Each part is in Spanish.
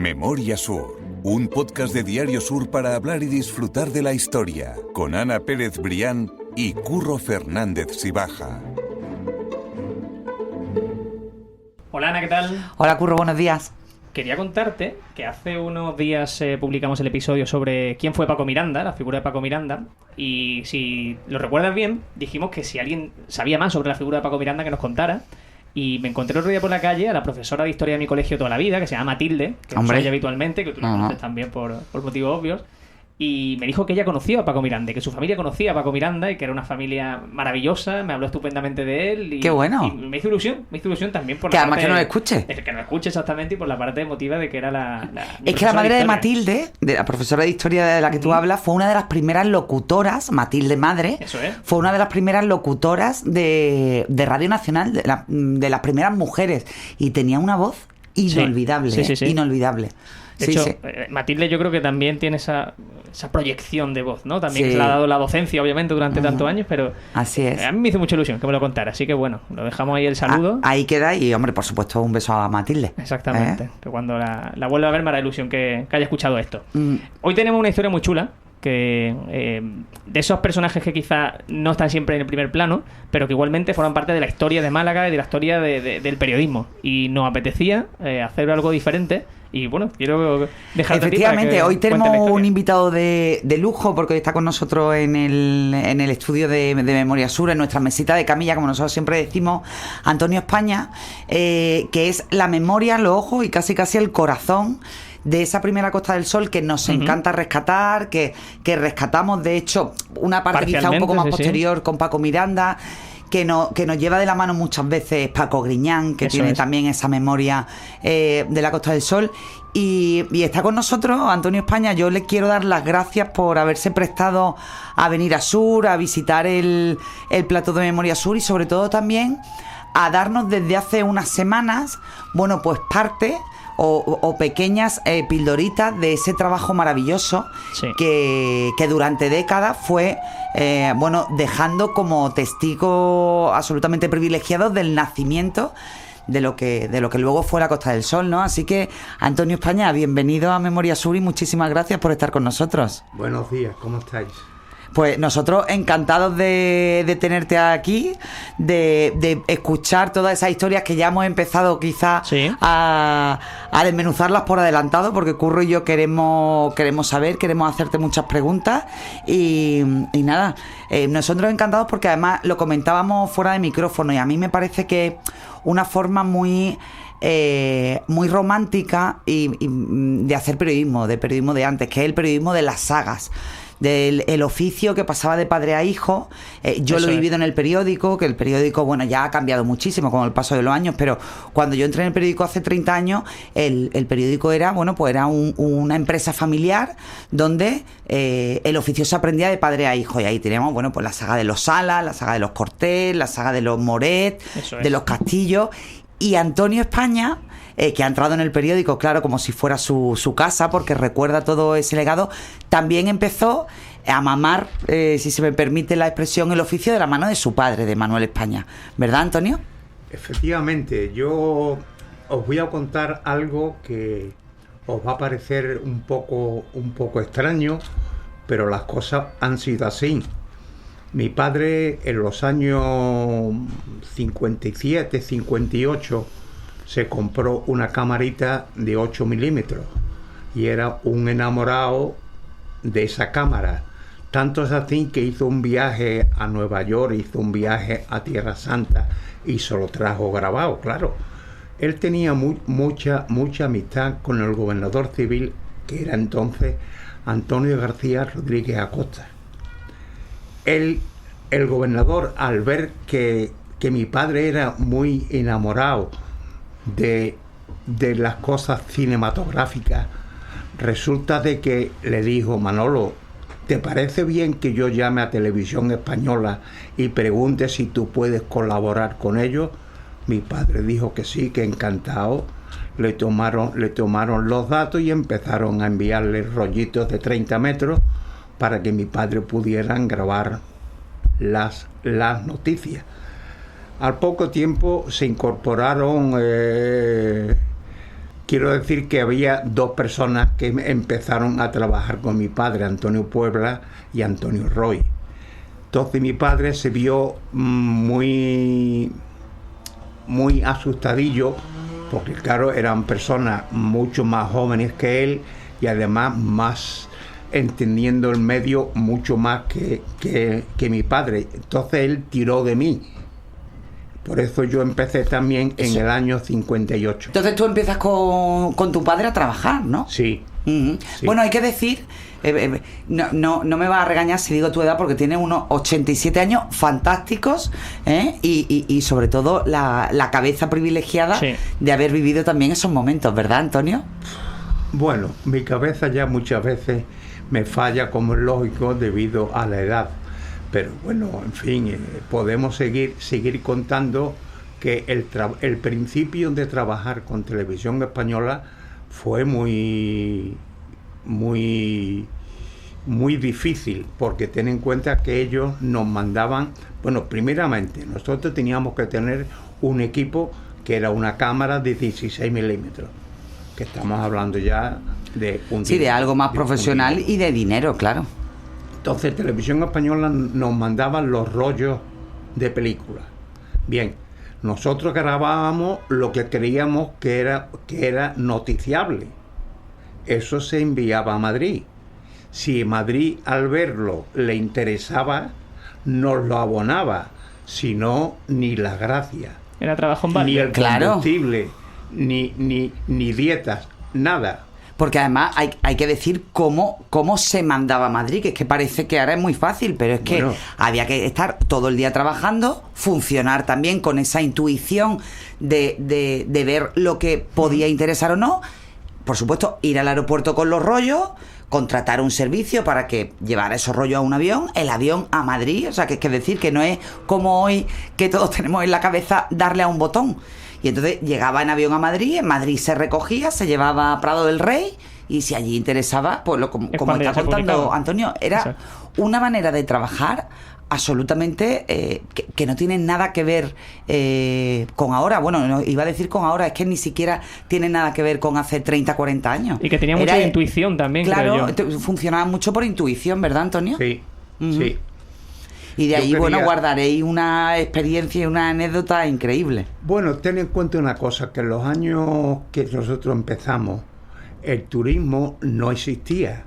Memoria Sur, un podcast de Diario Sur para hablar y disfrutar de la historia, con Ana Pérez Brián y Curro Fernández Sibaja. Hola Ana, ¿qué tal? Hola Curro, buenos días. Quería contarte que hace unos días publicamos el episodio sobre quién fue Paco Miranda, la figura de Paco Miranda, y si lo recuerdas bien, dijimos que si alguien sabía más sobre la figura de Paco Miranda que nos contara. Y me encontré el otro día por la calle a la profesora de historia de mi colegio toda la vida, que se llama Matilde, que no soy habitualmente, que tú la conoces también por motivos obvios. Y me dijo que ella conocía a Paco Miranda, que su familia conocía a Paco Miranda y que era una familia maravillosa, me habló estupendamente de él. Y, ¡qué bueno! Y me hizo ilusión también por que la además parte... que nos escuche. Que nos escuche exactamente, y por la parte emotiva de que era la es que la madre de Matilde, de la profesora de historia de la que tú hablas, fue una de las primeras locutoras, Matilde madre, Eso es. Fue una de las primeras locutoras de Radio Nacional, de las primeras mujeres, y tenía una voz inolvidable, sí. Inolvidable. De hecho, Matilde yo creo que también tiene esa proyección de voz, ¿no? También que se le ha dado la docencia, obviamente, durante tantos años, pero así es. A mí me hizo mucha ilusión que me lo contara, así que bueno, lo dejamos ahí el saludo. Ahí queda, y hombre, por supuesto, un beso a Matilde. Exactamente, que cuando la vuelva a ver me hará ilusión que haya escuchado esto. Hoy tenemos una historia muy chula, que de esos personajes que quizá no están siempre en el primer plano, pero que igualmente forman parte de la historia de Málaga y de la historia del periodismo, y nos apetecía hacer algo diferente. Y bueno, quiero dejarte efectivamente, hoy tenemos un invitado de lujo, porque hoy está con nosotros en el estudio de Memoria Sur, en nuestra mesita de camilla, como nosotros siempre decimos, Antonio España, que es la memoria, los ojos y casi el corazón de esa primera Costa del Sol que nos encanta rescatar, que rescatamos, de hecho, una parte quizá un poco más posterior con Paco Miranda, que nos lleva de la mano muchas veces Paco Griñán, que tiene también esa memoria de la Costa del Sol. Y está con nosotros Antonio España. Yo le quiero dar las gracias por haberse prestado a venir a Sur, a visitar el plató de Memoria Sur, y sobre todo también a darnos desde hace unas semanas, bueno, pues parte o pequeñas pildoritas de ese trabajo maravilloso que durante décadas fue dejando como testigos absolutamente privilegiados del nacimiento de lo que luego fue la Costa del Sol, ¿no? Así que, Antonio España, bienvenido a Memoria Sur y muchísimas gracias por estar con nosotros. Buenos días, ¿cómo estáis? Pues nosotros encantados de tenerte aquí, de escuchar todas esas historias que ya hemos empezado quizás a desmenuzarlas por adelantado, porque Curro y yo queremos saber, queremos hacerte muchas preguntas y nada, nosotros encantados porque además lo comentábamos fuera de micrófono, y a mí me parece que una forma muy romántica y de hacer periodismo de antes, que es el periodismo de las sagas, del oficio que pasaba de padre a hijo. Yo lo he vivido en el periódico, que el periódico, bueno, ya ha cambiado muchísimo con el paso de los años, pero cuando yo entré en el periódico hace 30 años, el periódico era, bueno, pues era una empresa familiar donde el oficio se aprendía de padre a hijo, y ahí teníamos, bueno, pues la saga de los Salas, la saga de los Cortés, la saga de los Moret, de los Castillos, y Antonio España, que ha entrado en el periódico, claro, como si fuera su casa, porque recuerda todo ese legado, también empezó a mamar, si se me permite la expresión, el oficio de la mano de su padre, de Manuel España. ¿Verdad, Antonio? Efectivamente, yo os voy a contar algo que os va a parecer un poco extraño, pero las cosas han sido así. Mi padre, en los años 57, 58, se compró una camarita de 8 milímetros y era un enamorado de esa cámara. Tanto es así que hizo un viaje a Nueva York, hizo un viaje a Tierra Santa y se lo trajo grabado, claro. Él tenía mucha amistad con el gobernador civil, que era entonces Antonio García Rodríguez Acosta. El gobernador, al ver que mi padre era muy enamorado de las cosas cinematográficas, resulta de que le dijo: Manolo, ¿te parece bien que yo llame a Televisión Española y pregunte si tú puedes colaborar con ellos? Mi padre dijo que sí, que encantado. Le tomaron los datos y empezaron a enviarle rollitos de 30 metros para que mi padre pudieran grabar las noticias. Al poco tiempo se incorporaron quiero decir que había dos personas que empezaron a trabajar con mi padre, Antonio Puebla y Antonio Roy. Entonces mi padre se vio muy asustadillo, porque claro, eran personas mucho más jóvenes que él y además más entendiendo el medio mucho más que mi padre. Entonces él tiró de mí. Por eso yo empecé también en el año 58. Entonces tú empiezas con tu padre a trabajar, ¿no? Sí. Uh-huh. Sí. Bueno, hay que decir, no me vas a regañar si digo tu edad, porque tienes unos 87 años fantásticos, ¿eh? Y sobre todo la cabeza privilegiada de haber vivido también esos momentos, ¿verdad, Antonio? Bueno, mi cabeza ya muchas veces me falla, como es lógico, debido a la edad. Pero bueno, en fin, podemos seguir contando que el principio de trabajar con Televisión Española fue muy difícil, porque ten en cuenta que ellos nos mandaban, bueno, primeramente nosotros teníamos que tener un equipo que era una cámara de 16 milímetros, que estamos hablando ya de un de algo más profesional y de dinero, claro. Entonces Televisión Española nos mandaba los rollos de películas. Bien, nosotros grabábamos lo que creíamos que era noticiable. Eso se enviaba a Madrid. Si Madrid al verlo le interesaba, nos lo abonaba. Si no, ni la gracia. Era trabajo en balde. Ni el combustible, ni dietas, nada. Porque además hay que decir cómo se mandaba a Madrid, que es que parece que ahora es muy fácil, pero es que había que estar todo el día trabajando, funcionar también con esa intuición de ver lo que podía interesar o no. Por supuesto, ir al aeropuerto con los rollos, contratar un servicio para que llevara esos rollos a un avión, el avión a Madrid. O sea, que es que decir que no es como hoy que todos tenemos en la cabeza darle a un botón. Y entonces llegaba en avión a Madrid, en Madrid se recogía, se llevaba a Prado del Rey, y si allí interesaba, pues como está contando Antonio, era una manera de trabajar absolutamente que no tiene nada que ver con ahora. Bueno, no, iba a decir con ahora, es que ni siquiera tiene nada que ver con hace 30, 40 años. Y que tenía mucha intuición también, claro, creo yo. Funcionaba mucho por intuición, ¿verdad, Antonio? Sí, sí. Y de ahí, bueno, guardaréis una experiencia y una anécdota increíble. Bueno, ten en cuenta una cosa, que en los años que nosotros empezamos, el turismo no existía.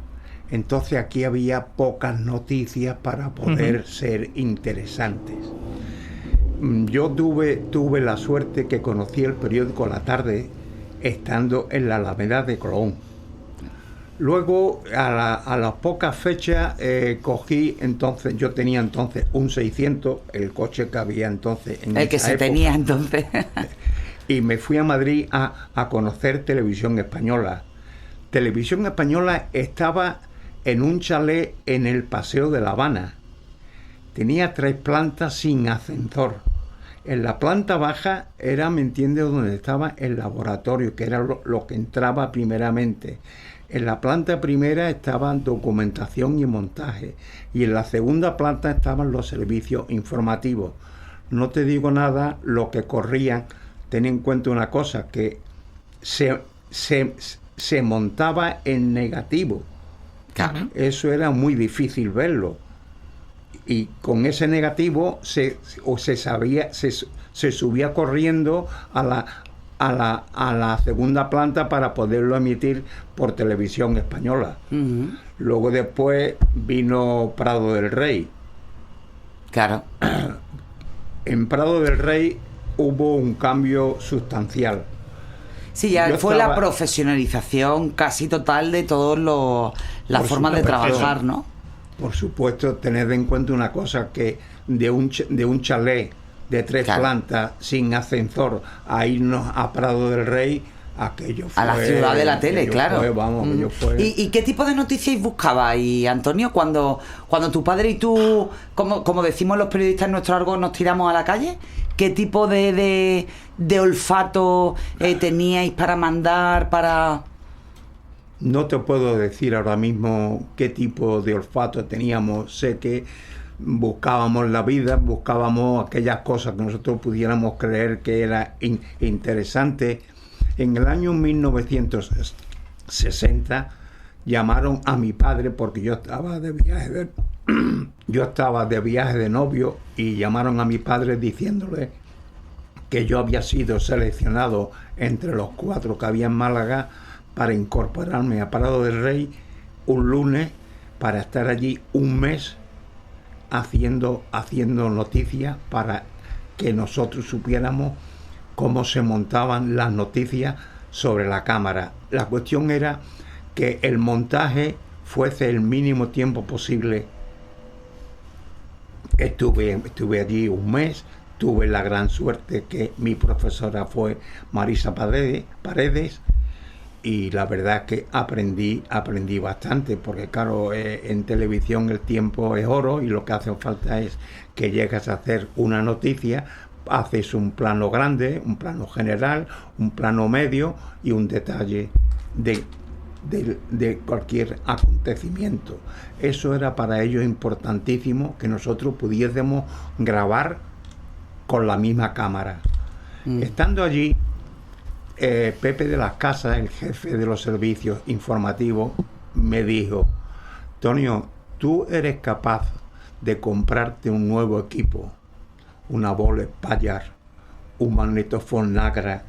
Entonces aquí había pocas noticias para poder ser interesantes. Yo tuve la suerte que conocí el periódico La Tarde estando en la Alameda de Colón. Luego, a las pocas fechas, cogí, entonces, yo tenía entonces un 600, el coche que había entonces en el que se época, tenía entonces. Y me fui a Madrid a conocer Televisión Española. Televisión Española estaba en un chalet en el Paseo de La Habana. Tenía 3 plantas sin ascensor. En la planta baja era, ¿me entiendes?, donde estaba el laboratorio, que era lo que entraba primeramente. En la planta primera estaban documentación y montaje, y en la segunda planta estaban los servicios informativos. No te digo nada lo que corrían. Ten en cuenta una cosa, que se montaba en negativo. Claro. Eso era muy difícil verlo. Y con ese negativo se subía corriendo a la segunda planta para poderlo emitir por Televisión Española. Luego después vino Prado del Rey. Claro. En Prado del Rey hubo un cambio sustancial. Sí, ya fue la profesionalización casi total de todas las formas de trabajar, ¿no? Por supuesto, tened en cuenta una cosa, que de un chalet de 3 plantas sin ascensor a irnos a Prado del Rey, aquello fue... A la ciudad de la tele, claro. Fue. ¿Y qué tipo de noticias buscabais, Antonio, cuando tu padre y tú, como decimos los periodistas en nuestro argot, nos tiramos a la calle? ¿Qué tipo de olfato teníais para mandar, para...? No te puedo decir ahora mismo qué tipo de olfato teníamos. Sé que buscábamos la vida, buscábamos aquellas cosas que nosotros pudiéramos creer que era interesante. En el año 1960 llamaron a mi padre porque yo estaba de viaje de novio, y llamaron a mi padre diciéndole que yo había sido seleccionado entre los 4 que había en Málaga para incorporarme a Prado del Rey un lunes, para estar allí un mes haciendo noticias, para que nosotros supiéramos cómo se montaban las noticias sobre la cámara. La cuestión era que el montaje fuese el mínimo tiempo posible. Estuve allí un mes. Tuve la gran suerte que mi profesora fue Marisa Paredes, y la verdad es que aprendí bastante, porque claro, en televisión el tiempo es oro, y lo que hace falta es que llegas a hacer una noticia, haces un plano grande, un plano general, un plano medio y un detalle de cualquier acontecimiento. Eso era para ellos importantísimo, que nosotros pudiésemos grabar con la misma cámara. Estando allí, Pepe de las Casas, el jefe de los servicios informativos, me dijo: Antonio, tú eres capaz de comprarte un nuevo equipo, una Boles Payar, un magnetofón Nagra,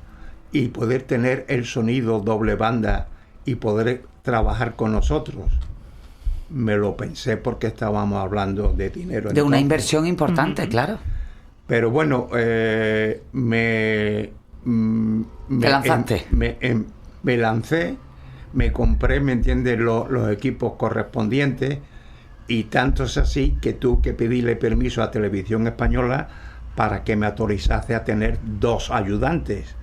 y poder tener el sonido doble banda y poder trabajar con nosotros. Me lo pensé, porque estábamos hablando de dinero. De una inversión importante, claro. Pero bueno, me lancé, me compré, ¿me entiendes?, los equipos correspondientes, y tanto es así que tuve que pedirle permiso a Televisión Española para que me autorizase a tener 2 ayudantes,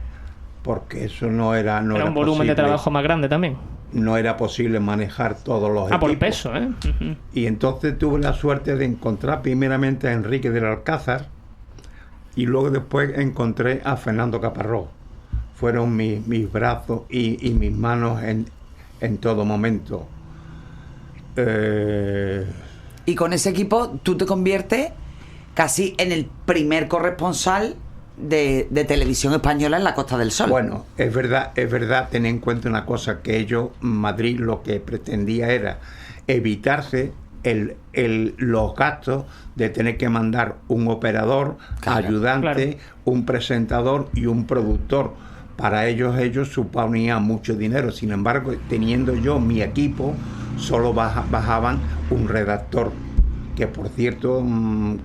porque eso no era un volumen posible. De trabajo más grande también. No era posible manejar todos los equipos. Por peso, ¿eh? Y entonces tuve la suerte de encontrar primeramente a Enrique del Alcázar, y luego después encontré a Fernando Caparrós. Fueron mis brazos y mis manos en todo momento. Y con ese equipo tú te conviertes casi en el primer corresponsal de Televisión Española en la Costa del Sol. Bueno, es verdad, ten en cuenta una cosa, que ellos, Madrid, lo que pretendía era evitarse los gastos de tener que mandar un operador, ayudante, un presentador y un productor. Para ellos suponía mucho dinero. Sin embargo, teniendo yo mi equipo, solo bajaban un redactor, que por cierto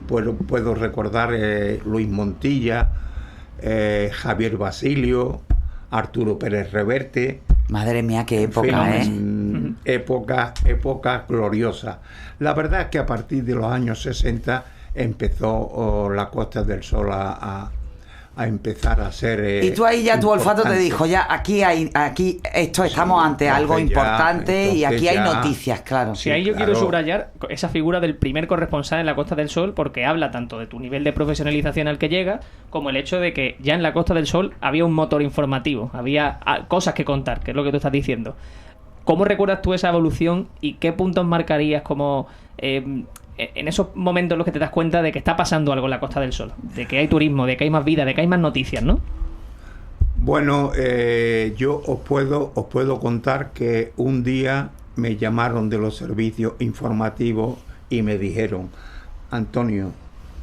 puedo recordar Luis Montilla, Javier Basilio, Arturo Pérez Reverte. Madre mía, qué época, Época gloriosa. La verdad es que a partir de los años 60 empezó la Costa del Sol a empezar a ser y tú ahí ya tu olfato te dijo, ya aquí estamos ante algo importante, y aquí hay noticias, claro. Sí, ahí yo quiero subrayar esa figura del primer corresponsal en la Costa del Sol, porque habla tanto de tu nivel de profesionalización al que llega, como el hecho de que ya en la Costa del Sol había un motor informativo, había cosas que contar, que es lo que tú estás diciendo. ¿Cómo recuerdas tú esa evolución y qué puntos marcarías como en esos momentos en los que te das cuenta de que está pasando algo en la Costa del Sol, de que hay turismo, de que hay más vida, de que hay más noticias, ¿no? Bueno, yo os puedo contar que un día me llamaron de los servicios informativos y me dijeron: Antonio,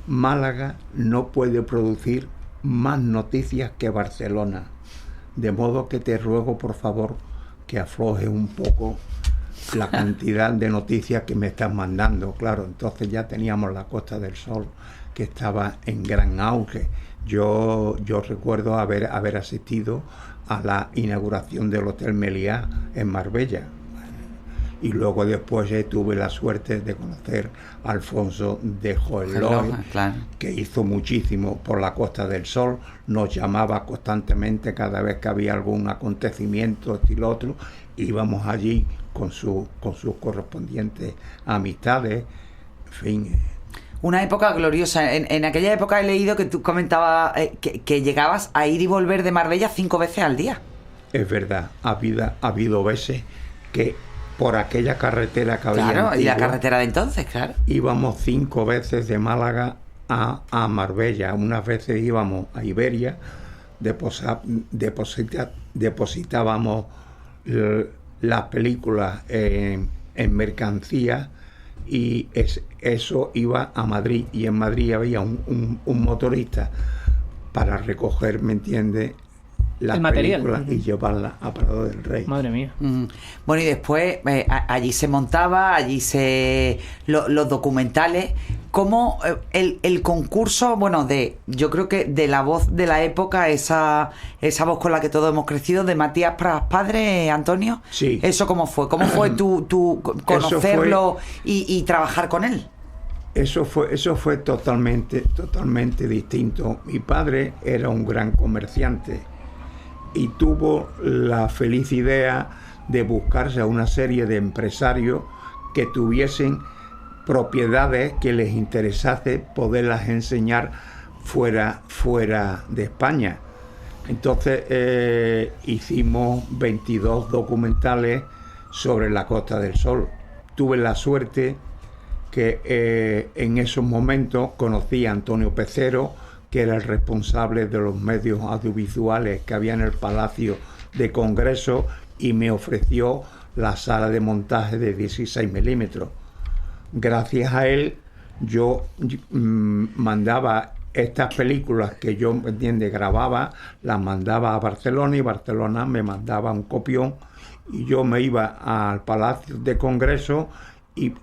Málaga no puede producir más noticias que Barcelona, de modo que te ruego por favor que aflojes un poco la cantidad de noticias que me estás mandando. Claro, entonces ya teníamos la Costa del Sol, que estaba en gran auge. Yo recuerdo haber asistido a la inauguración del Hotel Meliá en Marbella, y luego después tuve la suerte de conocer a Alfonso de Joeloy, que hizo muchísimo por la Costa del Sol. Nos llamaba constantemente cada vez que había algún acontecimiento, estilo otro, íbamos allí con sus correspondientes amistades, en fin. Una época gloriosa. En aquella época he leído que tú comentabas que llegabas a ir y volver de Marbella 5 veces al día. Es verdad, ha habido veces que por aquella carretera que había antigua, y la carretera de entonces, claro, íbamos 5 veces de Málaga a Marbella. Unas veces íbamos a Iberia, depositábamos las películas en mercancía y eso iba a Madrid, y en Madrid había un motorista para recoger, ¿me entiendes?, las películas y llevarlas a Prado del Rey. Madre mía. Bueno, y después allí se montaba, los documentales. ¿Cómo el concurso, bueno, yo creo que de la voz de la época, esa voz con la que todos hemos crecido, de Matías Pras padre, Antonio? Sí. ¿Eso cómo fue? ¿Cómo fue tu conocerlo y trabajar con él? Eso fue totalmente distinto. Mi padre era un gran comerciante y tuvo la feliz idea de buscarse a una serie de empresarios que tuviesen propiedades que les interesase poderlas enseñar fuera de España. Entonces hicimos 22 documentales sobre la Costa del Sol. Tuve la suerte que en esos momentos conocí a Antonio Pecero, que era el responsable de los medios audiovisuales que había en el Palacio de Congreso, y me ofreció la sala de montaje de 16 milímetros. Gracias a él yo mandaba estas películas que yo, ¿me entiendes?, grababa, las mandaba a Barcelona, y Barcelona me mandaba un copión, y yo me iba al Palacio de Congreso y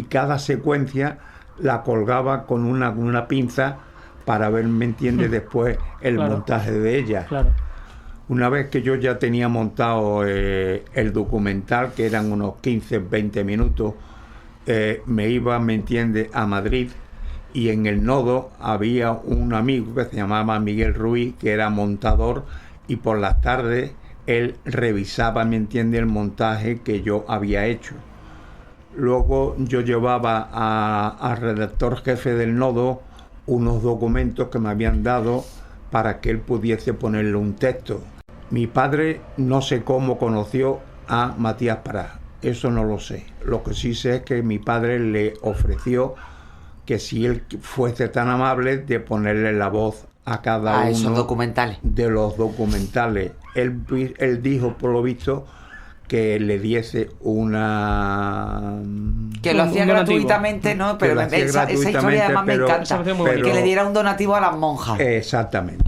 cada secuencia la colgaba con una pinza para ver, ¿me entiendes?, después el montaje de ella. Claro. Una vez que yo ya tenía montado el documental, que eran unos 15-20 minutos, me iba, ¿me entiendes?, a Madrid, y en el Nodo había un amigo que se llamaba Miguel Ruiz, que era montador, y por las tardes él revisaba, ¿me entiendes?, el montaje que yo había hecho. Luego yo llevaba al redactor jefe del Nodo unos documentos que me habían dado para que él pudiese ponerle un texto. Mi padre no sé cómo conoció a Matías Pras, eso no lo sé. Lo que sí sé es que mi padre le ofreció que si él fuese tan amable de ponerle la voz a cada uno esos documentales. De los documentales. Él dijo, por lo visto, que le diese una... Que lo hacía gratuitamente, ¿no? Pero esa historia además me encanta. Que le diera un donativo a las monjas. Exactamente.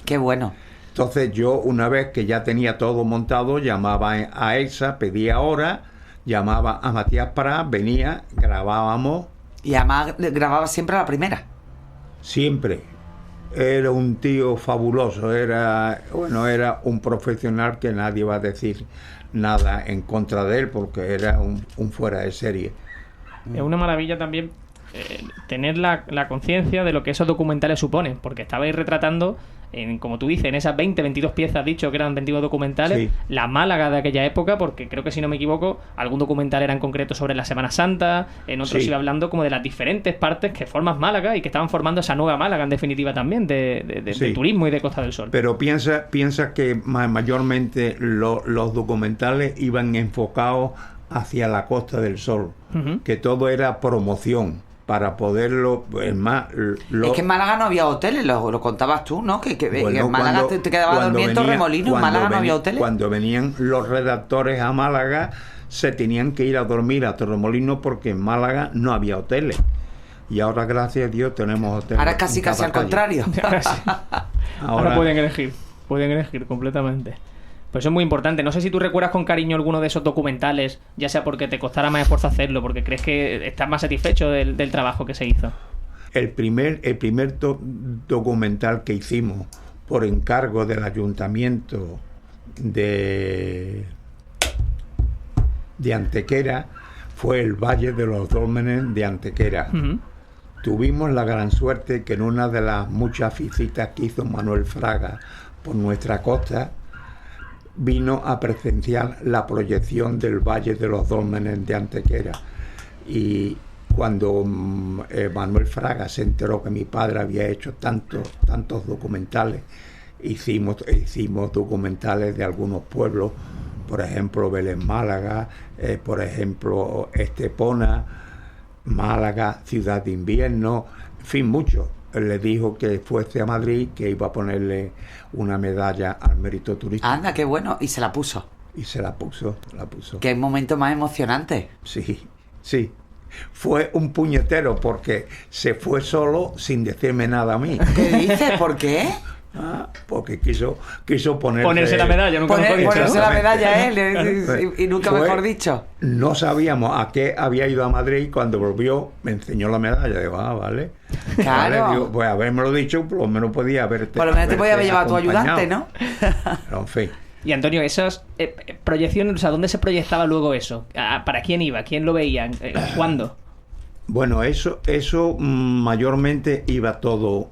Qué bueno. Entonces yo, una vez que ya tenía todo montado, llamaba a Elsa, pedía hora, llamaba a Matías Pras, venía, grabábamos. Y además grababa siempre a la primera. Siempre. Era un tío fabuloso, era un profesional que nadie va a decir nada en contra de él, porque era un fuera de serie. Es una maravilla también tener la conciencia de lo que esos documentales suponen, porque estabais retratando, como tú dices, en esas 22 piezas, has dicho que eran 22 documentales, sí, la Málaga de aquella época, porque creo que, si no me equivoco, algún documental era en concreto sobre la Semana Santa, en otros sí, iba hablando como de las diferentes partes que forman Málaga y que estaban formando esa nueva Málaga, en definitiva, también, de turismo y de Costa del Sol. Pero piensa que mayormente los documentales iban enfocados hacia la Costa del Sol, que todo era promoción. Para poderlo, es más... Es que en Málaga no había hoteles, lo contabas tú, ¿no? Que en Málaga te quedabas dormido en Torremolinos, en Málaga no había hoteles. Cuando venían los redactores a Málaga, se tenían que ir a dormir a Torremolinos, porque en Málaga no había hoteles. Y ahora, gracias a Dios, tenemos hoteles. Ahora casi al contrario. Ahora pueden elegir completamente. Pues eso es muy importante. No sé si tú recuerdas con cariño alguno de esos documentales, ya sea porque te costara más esfuerzo hacerlo, porque crees que estás más satisfecho del trabajo que se hizo. El primer documental que hicimos por encargo del Ayuntamiento de Antequera fue el Valle de los Dólmenes de Antequera. Tuvimos la gran suerte que en una de las muchas visitas que hizo Manuel Fraga por nuestra costa, vino a presenciar la proyección del Valle de los Dólmenes de Antequera. Y cuando Manuel Fraga se enteró que mi padre había hecho tantos documentales, hicimos documentales de algunos pueblos, por ejemplo Vélez Málaga, por ejemplo Estepona, Málaga, Ciudad de Invierno, en fin, muchos. le dijo que fuese a Madrid, que iba a ponerle una medalla al mérito turístico. Anda, qué bueno. Y se la puso. Y se la puso. Qué momento más emocionante. Sí. Fue un puñetero porque se fue solo sin decirme nada a mí. ¿Qué dices? ¿Por qué? Porque quiso ponerse la medalla, nunca mejor dicho. Ponerse la medalla a él y nunca mejor dicho. No sabíamos a qué había ido a Madrid. Cuando volvió me enseñó la medalla. Digo, vale. Claro. Vale, digo, pues habérmelo dicho, por lo menos podía haberte. Por lo menos te podía haber llevado a tu ayudante, ¿no? Pero, en fin. Y Antonio, esas proyecciones, o sea, ¿dónde se proyectaba luego eso? ¿Para quién iba? ¿Quién lo veía? ¿Cuándo? Bueno, eso mayormente iba todo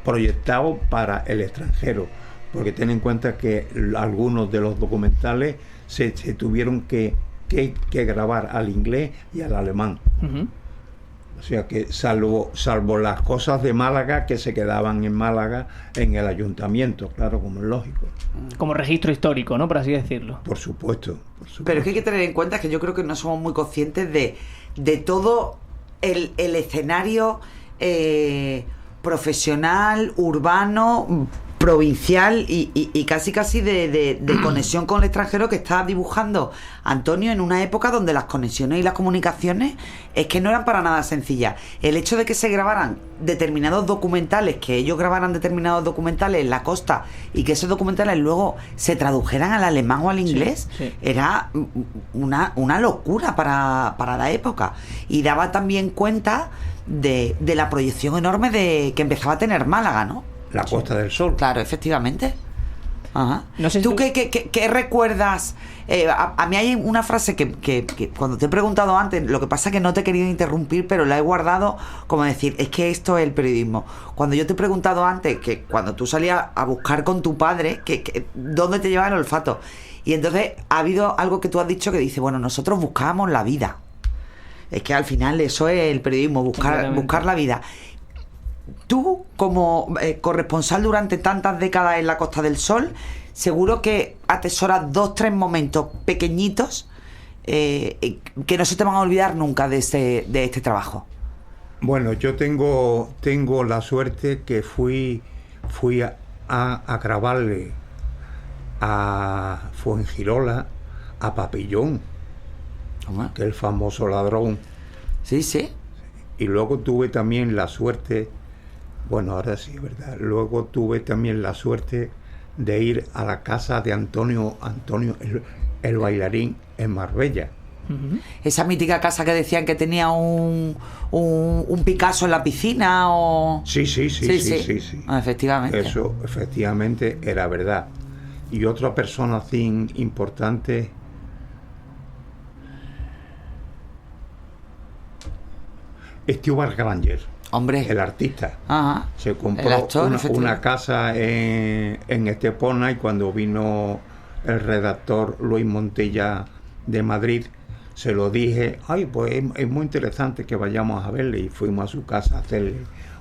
proyectado para el extranjero, porque ten en cuenta que algunos de los documentales se tuvieron que grabar al inglés y al alemán. Uh-huh. O sea que salvo las cosas de Málaga, que se quedaban en Málaga en el ayuntamiento, claro, como es lógico. Como registro histórico, ¿no? Por así decirlo. Por supuesto. Pero es que hay que tener en cuenta que yo creo que no somos muy conscientes de todo el escenario profesional, urbano, provincial y casi de conexión con el extranjero que está dibujando Antonio en una época donde las conexiones y las comunicaciones es que no eran para nada sencillas. El hecho de que se grabaran determinados documentales, que ellos grabaran determinados documentales en la costa y que esos documentales luego se tradujeran al alemán o al inglés, sí. Era una locura para la época, y daba también cuenta de la proyección enorme que empezaba a tener Málaga, ¿no? La Costa del Sol. Claro, efectivamente. Ajá. No sé si ¿Tú qué recuerdas? A mí hay una frase que cuando te he preguntado antes, lo que pasa es que no te he querido interrumpir, pero la he guardado como decir, es que esto es el periodismo. Cuando yo te he preguntado antes, que cuando tú salías a buscar con tu padre, ¿dónde te llevaba el olfato? Y entonces ha habido algo que tú has dicho que dice, bueno, nosotros buscábamos la vida. Es que al final eso es el periodismo, buscar la vida. Tú, como corresponsal durante tantas décadas en la Costa del Sol, seguro que atesoras 2-3 momentos pequeñitos que no se te van a olvidar nunca de este trabajo. Bueno, yo tengo la suerte que fui a grabarle a Fuengirola, a Papillón, que es el famoso ladrón. Sí, sí. Y luego tuve también la suerte, bueno, ahora sí, ¿verdad? Luego tuve también la suerte de ir a la casa de Antonio el bailarín en Marbella. Uh-huh. Esa mítica casa que decían que tenía un Picasso en la piscina o... Sí. Efectivamente. Eso efectivamente era verdad. Y otra persona así importante... Stuart Granger, hombre, el artista. Ajá. Se compró una casa en Estepona, y cuando vino el redactor Luis Montilla de Madrid, se lo dije, pues es muy interesante que vayamos a verle, y fuimos a su casa a hacerle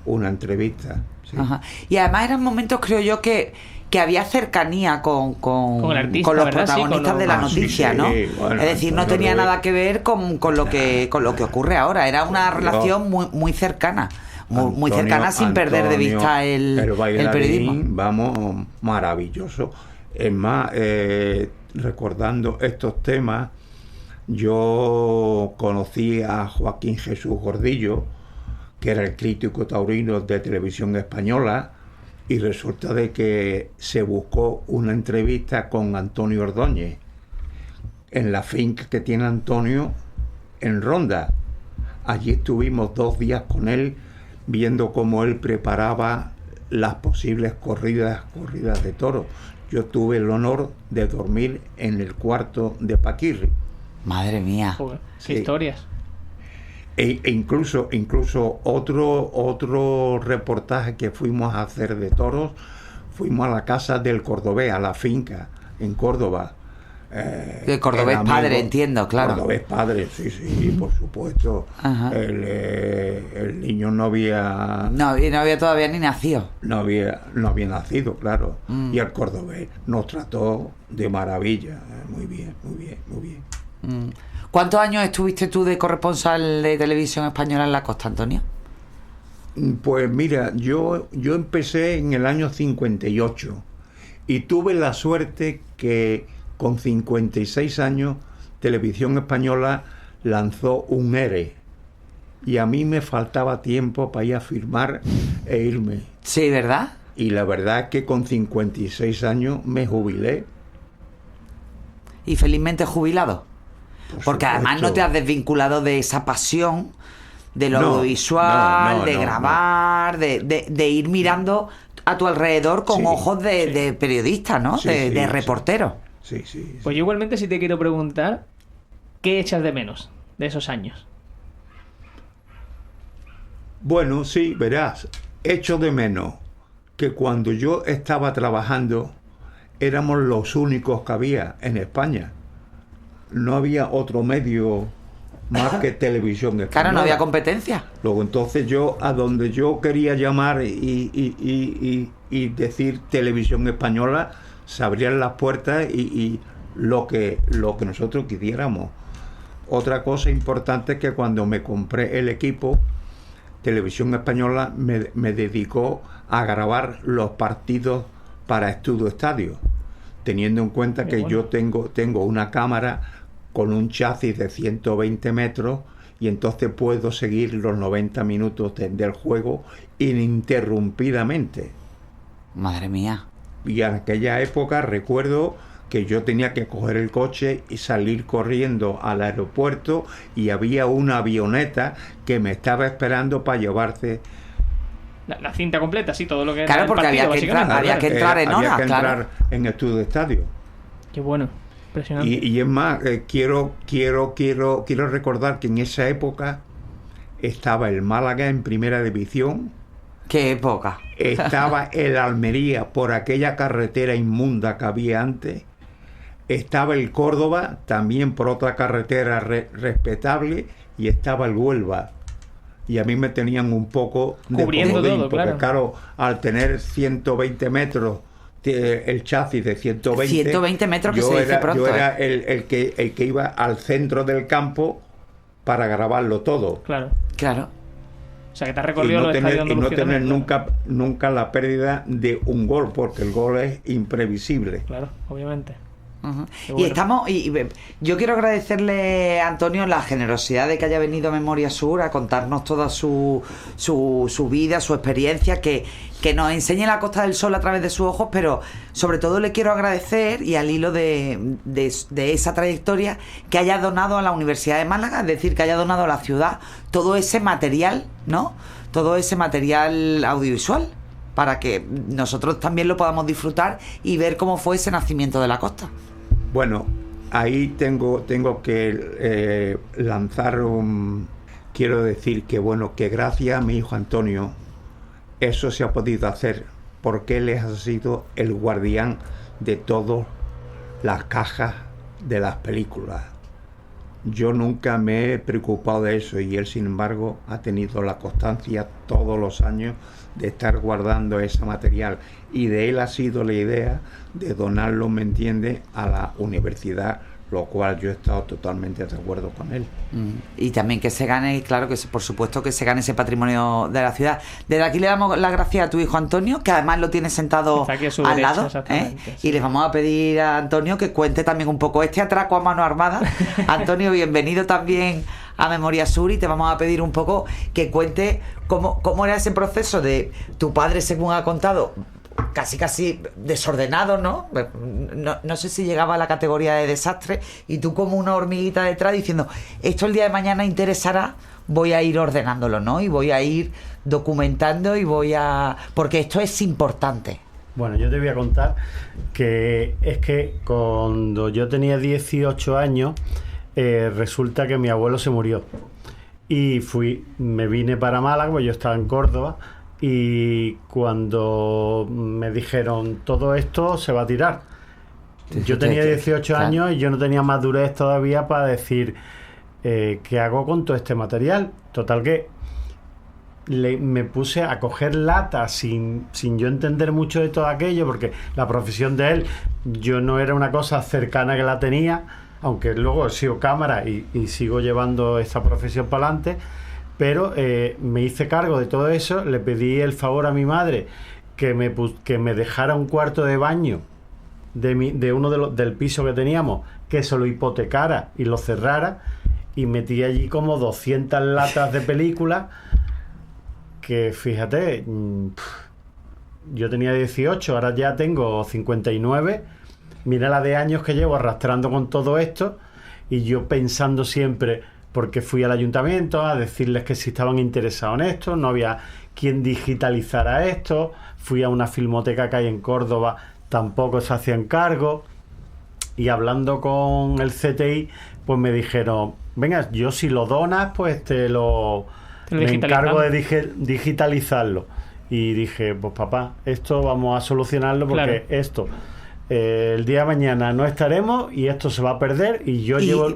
una entrevista. Sí. Ajá. Y además eran momentos, creo yo, que había cercanía con el artista, con los ¿verdad? protagonistas de la noticia, ¿no? Bueno, es decir, no tenía nada que ver con lo que ocurre ahora. Era una relación muy cercana, muy cercana, sin perder de vista el periodismo. Vamos, maravilloso. Es más, recordando estos temas, yo conocí a Joaquín Jesús Gordillo, que era el crítico taurino de Televisión Española, y resulta de que se buscó una entrevista con Antonio Ordóñez en la finca que tiene Antonio en Ronda. Allí estuvimos 2 días con él, viendo cómo él preparaba las posibles corridas de toros. Yo tuve el honor de dormir en el cuarto de Paquirri. Madre mía. Joder, qué historias. E incluso otro reportaje que fuimos a hacer de toros, fuimos a la casa del cordobés, a la finca en Córdoba. El cordobés padre, entiendo, claro. Cordobés padre, sí, por supuesto. El niño no había todavía ni nacido. No había nacido, claro. Y el cordobés nos trató de maravilla. Muy bien. ¿Cuántos años estuviste tú de corresponsal de Televisión Española en la costa, Antonio? Pues mira, yo empecé en el año 58 y tuve la suerte que con 56 años Televisión Española lanzó un ERE y a mí me faltaba tiempo para ir a firmar e irme. Sí, ¿verdad? Y la verdad es que con 56 años me jubilé. Y felizmente jubilado. Porque además no te has desvinculado de esa pasión de lo audiovisual, de grabar, de ir mirando a tu alrededor con ojos de periodista, ¿no? De reportero. Sí. Pues yo igualmente sí te quiero preguntar, ¿qué echas de menos de esos años? Bueno, sí, verás, echo de menos que cuando yo estaba trabajando éramos los únicos que había en España. No había otro medio más que Televisión Española. Claro, no había competencia. Luego entonces yo, a donde yo quería llamar y decir Televisión Española, se abrían las puertas y lo que nosotros quisiéramos. Otra cosa importante es que cuando me compré el equipo, Televisión Española me dedicó a grabar los partidos para Estudio Estadio, teniendo en cuenta que yo tengo una cámara con un chasis de 120 metros y entonces puedo seguir los 90 minutos del juego ininterrumpidamente. Madre mía. Y en aquella época recuerdo que yo tenía que coger el coche y salir corriendo al aeropuerto y había una avioneta que me estaba esperando para llevarse la cinta completa, sí, todo lo que claro, era porque el partido, había que entrar en hora, había que entrar claro, en Estudio Estadio. Qué bueno, impresionante. Y es más, quiero recordar que en esa época estaba el Málaga en primera división. Qué época. Estaba el Almería por aquella carretera inmunda que había antes. Estaba el Córdoba también por otra carretera respetable y estaba el Huelva. Y a mí me tenían un poco cubriendo de todo, porque claro, al tener 120 metros, el chasis de 120 metros, que se dice pronto. Yo era el que iba al centro del campo para grabarlo todo. Claro. O sea, que te has recorrido los estadios andalucía. Y no tener nunca la pérdida de un gol, porque el gol es imprevisible. Claro, obviamente. Uh-huh. Bueno. Y yo quiero agradecerle a Antonio la generosidad de que haya venido a Memoria Sur a contarnos toda su vida, su experiencia, que nos enseñe la Costa del Sol a través de sus ojos, pero sobre todo le quiero agradecer, y al hilo de esa trayectoria, que haya donado a la Universidad de Málaga, es decir, que haya donado a la ciudad todo ese material, ¿no? Todo ese material audiovisual, para que nosotros también lo podamos disfrutar y ver cómo fue ese nacimiento de la costa. Bueno, ahí tengo que lanzar quiero decir que que gracias a mi hijo Antonio eso se ha podido hacer, porque él ha sido el guardián de todas las cajas de las películas. Yo nunca me he preocupado de eso y él, sin embargo, ha tenido la constancia todos los años de estar guardando ese material, y de él ha sido la idea de donarlo, ¿me entiende?, a la universidad, lo cual yo he estado totalmente de acuerdo con él. Y también que se gane, claro, que por supuesto que se gane ese patrimonio de la ciudad. Desde aquí le damos las gracias a tu hijo Antonio, que además lo tiene sentado al lado, sí. Y les vamos a pedir a Antonio que cuente también un poco este atraco a mano armada. Antonio, bienvenido también a Memoria Sur, y te vamos a pedir un poco que cuente cómo era ese proceso de tu padre, según ha contado, casi desordenado, ¿no? No sé si llegaba a la categoría de desastre, y tú como una hormiguita detrás diciendo, esto el día de mañana interesará, voy a ir ordenándolo, ¿no? Y voy a ir documentando porque esto es importante. Bueno, yo te voy a contar que es que cuando yo tenía 18 años, resulta que mi abuelo se murió. Y me vine para Málaga, pues yo estaba en Córdoba, y cuando me dijeron todo esto se va a tirar, yo tenía 18 años y yo no tenía madurez todavía para decir ¿qué hago con todo este material? Total que me puse a coger latas sin yo entender mucho de todo aquello, porque la profesión de él yo no era una cosa cercana que la tenía, aunque luego he sido cámara y sigo llevando esta profesión para adelante. pero me hice cargo de todo eso, le pedí el favor a mi madre que me dejara un cuarto de baño de uno del piso que teníamos, que se lo hipotecara y lo cerrara, y metí allí como 200 latas de películas que, fíjate, yo tenía 18, ahora ya tengo 59, mira la de años que llevo arrastrando con todo esto, y yo pensando siempre, porque fui al ayuntamiento a decirles que si estaban interesados en esto, no había quien digitalizara esto, fui a una filmoteca que hay en Córdoba, tampoco se hacían cargo, y hablando con el CTI, pues me dijeron, venga, yo si lo donas, pues me encargo de digitalizarlo. Y dije, pues papá, esto vamos a solucionarlo porque esto, el día de mañana no estaremos y esto se va a perder, y yo llevo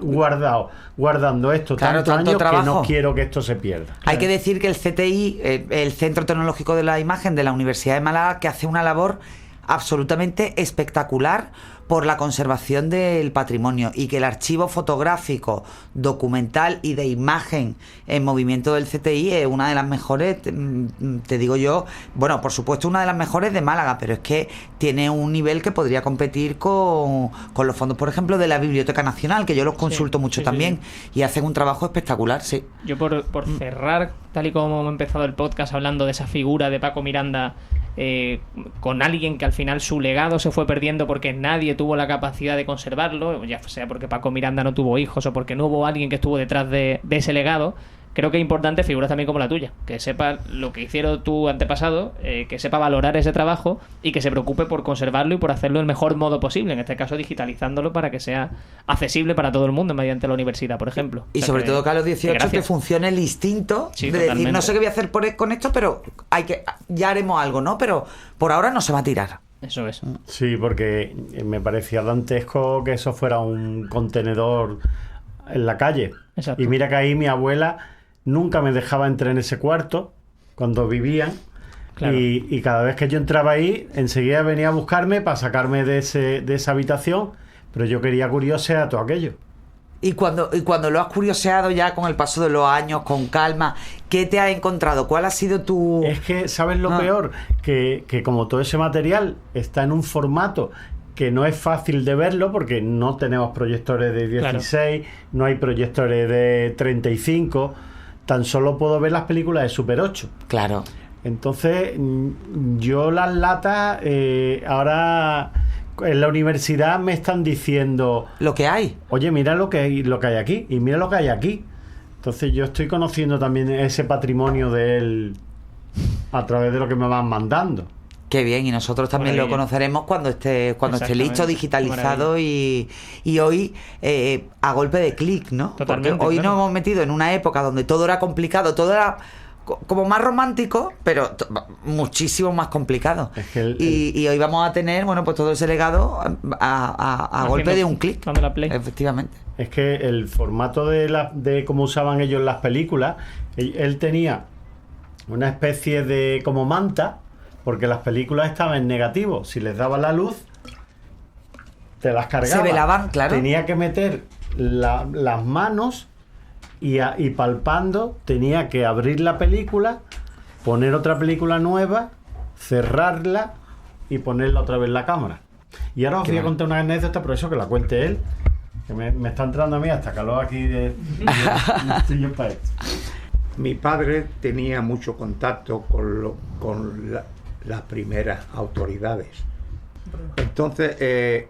guardando esto tantos años trabajo, que no quiero que esto se pierda. Hay que decir que el CTI, el Centro Tecnológico de la Imagen de la Universidad de Málaga, que hace una labor absolutamente espectacular por la conservación del patrimonio, y que el archivo fotográfico, documental y de imagen en movimiento del CTI es una de las mejores, te digo yo, bueno, por supuesto una de las mejores de Málaga, pero es que tiene un nivel que podría competir con los fondos, por ejemplo, de la Biblioteca Nacional, que yo los consulto mucho también, y hacen un trabajo espectacular, sí. Yo por cerrar, tal y como hemos empezado el podcast hablando de esa figura de Paco Miranda, con alguien que al final su legado se fue perdiendo porque nadie tuvo la capacidad de conservarlo, ya sea porque Paco Miranda no tuvo hijos o porque no hubo alguien que estuvo detrás de ese legado. Creo que es importante figuras también como la tuya, que sepa lo que hicieron tu antepasado, que sepa valorar ese trabajo y que se preocupe por conservarlo y por hacerlo del mejor modo posible, en este caso digitalizándolo para que sea accesible para todo el mundo mediante la universidad, por ejemplo. Y sobre todo que a los 18 que funcione el instinto de decir, no sé qué voy a hacer con esto, pero ya haremos algo, ¿no? Pero por ahora no se va a tirar. Eso es. Sí, porque me parecía dantesco que eso fuera un contenedor en la calle. Exacto. Y mira que ahí mi abuela nunca me dejaba entrar en ese cuarto cuando vivían. Claro. Y cada vez que yo entraba ahí, enseguida venía a buscarme para sacarme de esa habitación, pero yo quería curiosear todo aquello. Y cuando lo has curioseado ya con el paso de los años, con calma, ¿qué te has encontrado? ¿Cuál ha sido tu...? Es que, ¿sabes lo peor? Que como todo ese material está en un formato que no es fácil de verlo, porque no tenemos proyectores de 16, no hay proyectores de 35, tan solo puedo ver las películas de Super 8. Claro. Entonces, yo las latas, ahora en la universidad me están diciendo... Lo que hay. Oye, mira lo que hay aquí, y mira lo que hay aquí. Entonces yo estoy conociendo también ese patrimonio de él a través de lo que me van mandando. Qué bien, y nosotros también lo conoceremos cuando esté listo, digitalizado y hoy a golpe de clic, ¿no? Totalmente, porque hoy nos hemos metido en una época donde todo era complicado, todo era como más romántico, pero muchísimo más complicado. Es que y hoy vamos a tener, bueno, pues todo ese legado a golpe de un clic. Efectivamente. Es que el formato de cómo usaban ellos las películas, él tenía una especie de como manta, porque las películas estaban en negativo. Si les daba la luz, te las cargaba. Se velaban, claro. Tenía que meter las manos y palpando, tenía que abrir la película, poner otra película nueva, cerrarla y ponerla otra vez en la cámara. Y ahora os voy a contar una anécdota, por eso que la cuente él, que me está entrando a mí hasta calor aquí de para esto. Mi padre tenía mucho contacto con las primeras autoridades. Entonces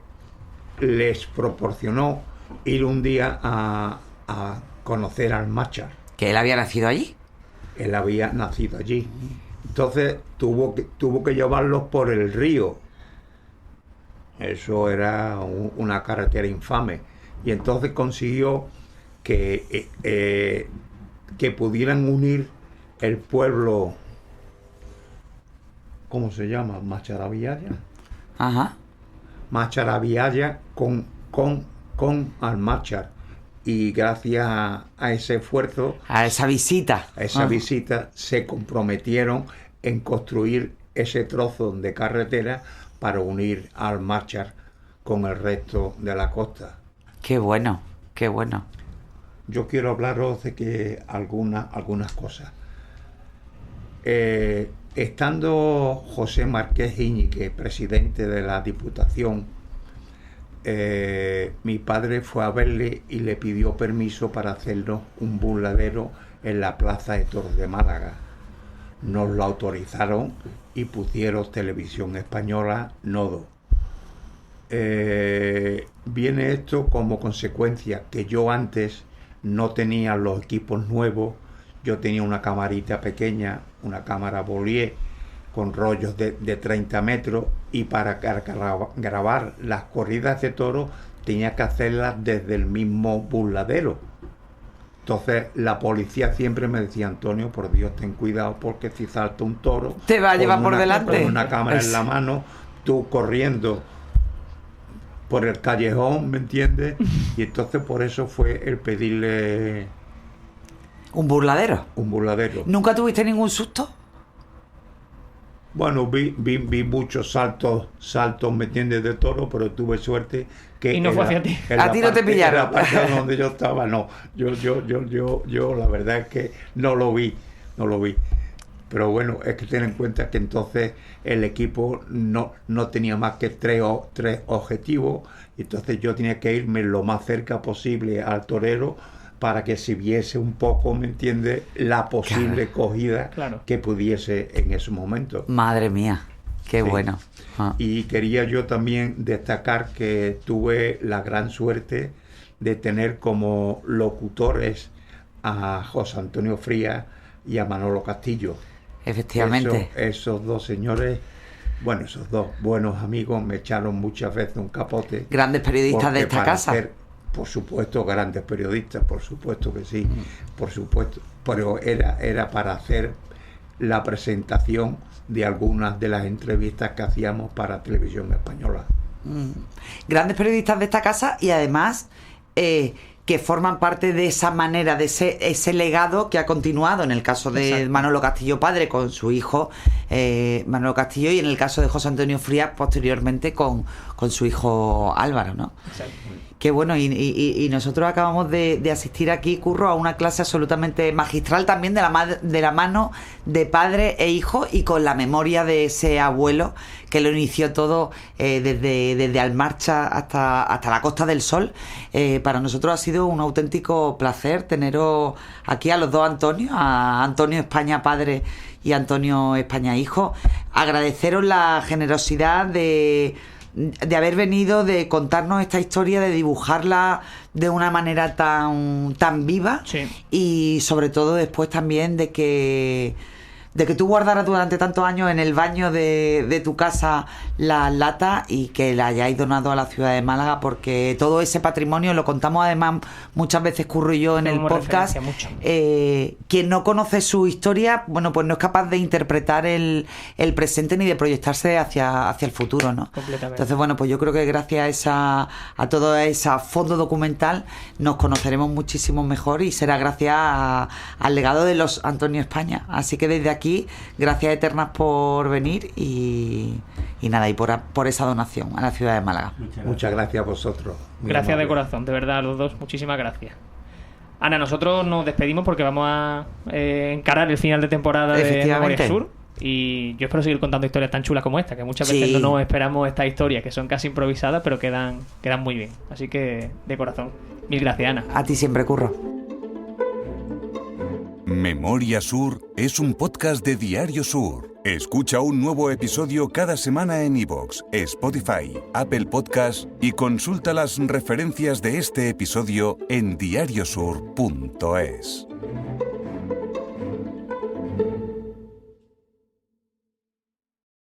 les proporcionó ir un día a conocer al Máchar. ¿Que él había nacido allí? Él había nacido allí. Entonces tuvo que llevarlos por el río. Eso era una carretera infame. Y entonces consiguió que pudieran unir el pueblo, ¿cómo se llama? Macharabiaya. Ajá. Macharabiaya con Almáchar. Y gracias a ese esfuerzo, a esa visita, se comprometieron en construir ese trozo de carretera para unir Almáchar con el resto de la costa. Qué bueno, qué bueno. yo quiero hablaros de que algunas cosas. Estando José Márquez Íñiguez, presidente de la Diputación, mi padre fue a verle y le pidió permiso para hacernos un burladero en la Plaza de Toros de Málaga. Nos lo autorizaron y pusieron Televisión Española Nodo. Viene esto como consecuencia que yo antes no tenía los equipos nuevos. Yo tenía una camarita pequeña, una cámara Bollier con rollos de 30 metros, y para grabar las corridas de toros tenía que hacerlas desde el mismo burladero. Entonces la policía siempre me decía: Antonio, por Dios, ten cuidado, porque si salta un toro te va a llevar por delante, con una cámara en la mano, tú corriendo por el callejón, ¿me entiendes? Y entonces por eso fue el pedirle un burladero. ¿Nunca tuviste ningún susto? Bueno, vi muchos saltos, ¿me entiendes?, de toro, pero tuve suerte que... Y no fue hacia ti. A ti no te pillaron. En la parte donde yo estaba, no. Yo la verdad es que no lo vi. Pero bueno, es que ten en cuenta que entonces el equipo no tenía más que tres objetivos, y entonces yo tenía que irme lo más cerca posible al torero para que se viese un poco, ¿me entiendes?, la posible cogida que pudiese en ese momento. Madre mía, qué sí. Bueno. Y quería yo también destacar que tuve la gran suerte de tener como locutores a José Antonio Frías y a Manolo Castillo. Efectivamente. Esos dos señores, bueno, esos dos buenos amigos me echaron muchas veces un capote. Grandes periodistas de esta casa. Por supuesto, grandes periodistas, por supuesto que sí, por supuesto. Pero era para hacer la presentación de algunas de las entrevistas que hacíamos para Televisión Española. Grandes periodistas de esta casa, y además que forman parte de esa manera, de ese legado que ha continuado en el caso de Exacto. Manolo Castillo padre con su hijo Manolo Castillo, y en el caso de José Antonio Frías posteriormente con su hijo Álvaro, ¿no? Exacto. Qué bueno, y nosotros acabamos de asistir aquí, Curro, a una clase absolutamente magistral también de la mano de padre e hijo, y con la memoria de ese abuelo que lo inició todo desde Almarcha hasta la Costa del Sol. Para nosotros ha sido un auténtico placer teneros aquí a los dos Antonios, a Antonio España padre y Antonio España hijo. Agradeceros la generosidad de haber venido, de contarnos esta historia, de dibujarla de una manera tan viva, sí. Y sobre todo después también de que tú guardaras durante tantos años en el baño de tu casa las latas y que la hayáis donado a la ciudad de Málaga, porque todo ese patrimonio, lo contamos además muchas veces Curro y yo en el podcast, quien no conoce su historia, bueno, pues no es capaz de interpretar el presente ni de proyectarse hacia el futuro, ¿no? Completamente. Entonces, bueno, pues yo creo que gracias a todo ese fondo documental nos conoceremos muchísimo mejor, y será gracias al legado de los Antonio España. Así que desde aquí, gracias eternas por venir y nada, y por esa donación a la ciudad de Málaga. Muchas gracias a vosotros. Gracias amable. De corazón, de verdad, a los dos, muchísimas gracias. Ana, nosotros nos despedimos porque vamos a encarar el final de temporada de Memoria Sur, y yo espero seguir contando historias tan chulas como esta, que muchas veces no nos esperamos estas historias, que son casi improvisadas, pero quedan muy bien. Así que, de corazón, mil gracias, Ana. A ti siempre, Curro. Memoria Sur es un podcast de Diario Sur. Escucha un nuevo episodio cada semana en iVoox, Spotify, Apple Podcasts, y consulta las referencias de este episodio en diariosur.es.